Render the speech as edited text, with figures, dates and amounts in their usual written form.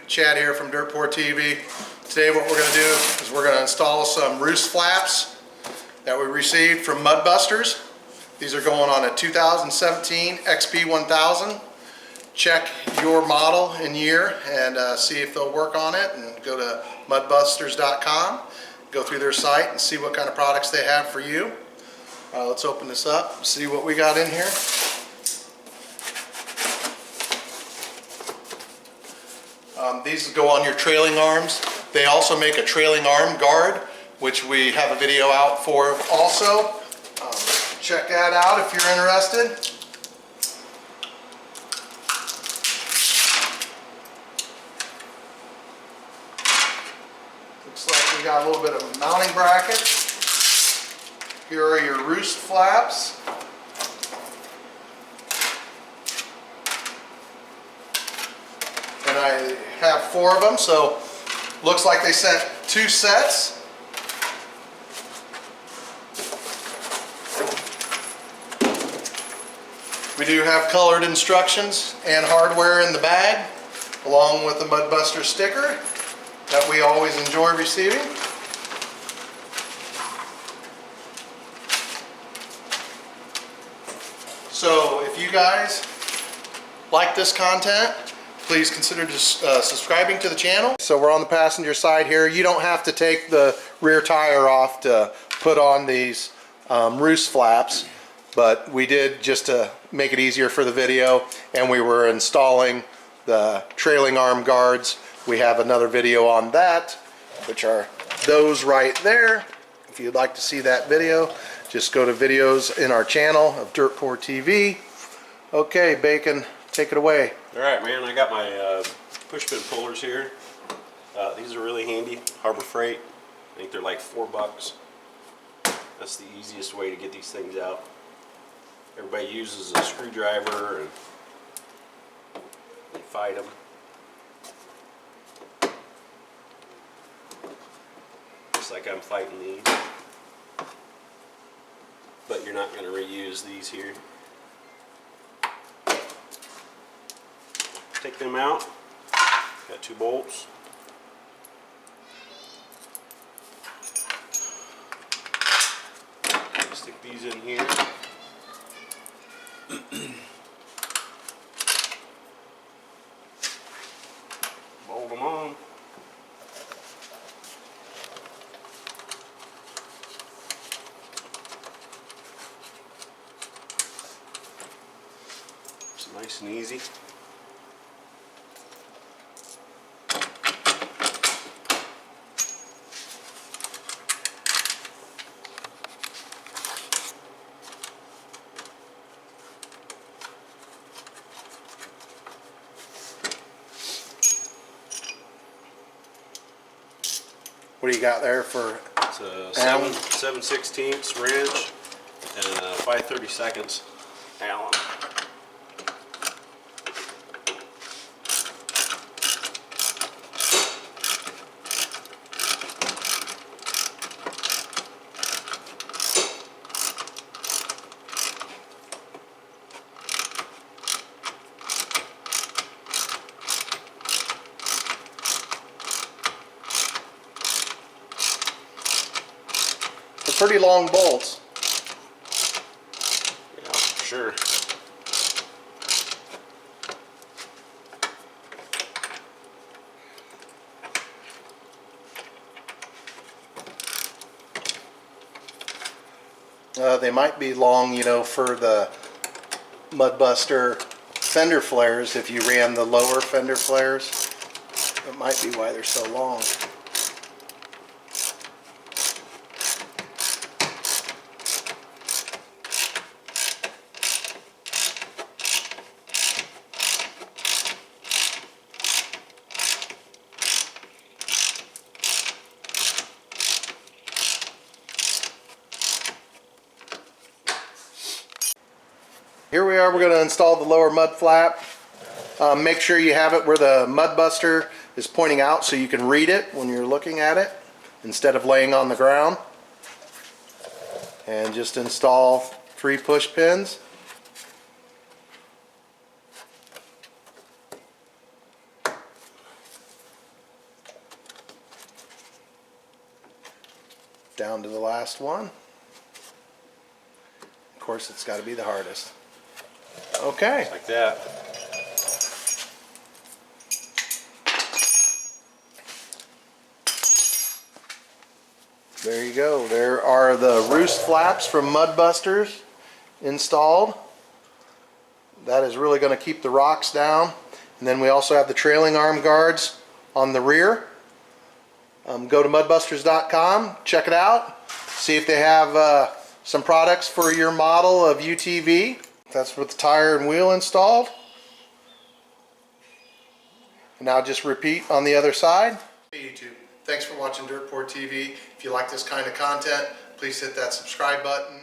Chad here from Dirt Poor TV. Today what we're going to do is we're going to install some Roost flaps that we received from Mudbusters. These are going on a 2017 XP1000. Check your model and year and see if they'll work on it, and go to mudbusters.com, go through their site and see what kind of products they have for you. Let's open this up and see what we got in here. These go on your trailing arms. They also make a trailing arm guard, which we have a video out for also. Check that out if you're interested. Looks like we got a little bit of a mounting bracket. Here are your Roost flaps. And I have 4 of them, so looks like they sent 2 sets. We do have colored instructions and hardware in the bag, along with the Mudbuster sticker that we always enjoy receiving. So if you guys like this content, please consider just subscribing to the channel. So we're on the passenger side here. You don't have to take the rear tire off to put on these Roost flaps, but we did just to make it easier for the video, and we were installing the trailing arm guards. We have another video on that, which are those right there. If you'd like to see that video, just go to videos in our channel of Dirt Poor TV. Okay, Bacon, take it away. Alright, man, I got my push pin pullers here. These are really handy. Harbor Freight. I think they're like $4. That's the easiest way to get these things out. Everybody uses a screwdriver and fight them. Just like I'm fighting these. But you're not going to reuse these here. Take them out. Got 2 bolts. Stick these in here. Bolt them on. It's nice and easy. What do you got there for? It's a 7/16 wrench and a 5/32 Allen. Pretty long bolts. Yeah, for sure. They might be long, you know, for the Mudbuster fender flares. If you ran the lower fender flares, that might be why they're so long. Here we are, we're going to install the lower mud flap. Make sure you have it where the Mudbuster is pointing out so you can read it when you're looking at it instead of laying on the ground. And just install 3 push pins. down to the last one. Of course, it's got to be the hardest. Okay. Like that. There you go. There are the Roost flaps from Mudbusters installed. That is really going to keep the rocks down. And then we also have the trailing arm guards on the rear. Go to mudbusters.com, check it out, see if they have some products for your model of UTV. That's with the tire and wheel installed. And now just repeat on the other side. Hey YouTube, thanks for watching Dirtport TV. If you like this kind of content, please hit that subscribe button.